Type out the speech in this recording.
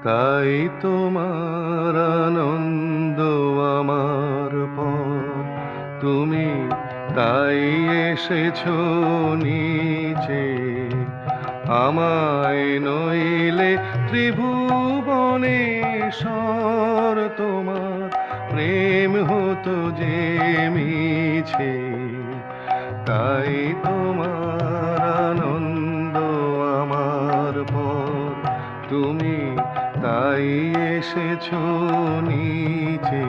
তাই তোমার আনন্দ আমার পর, তুমি তাই এসেছো নিচে। আমায় নইলে ত্রিভুবনেশ্বর তোমার প্রেম হতো যে মিছে। তাই তোমার আনন্দ আমার পর, তুমি তাই এসেছো নিচে।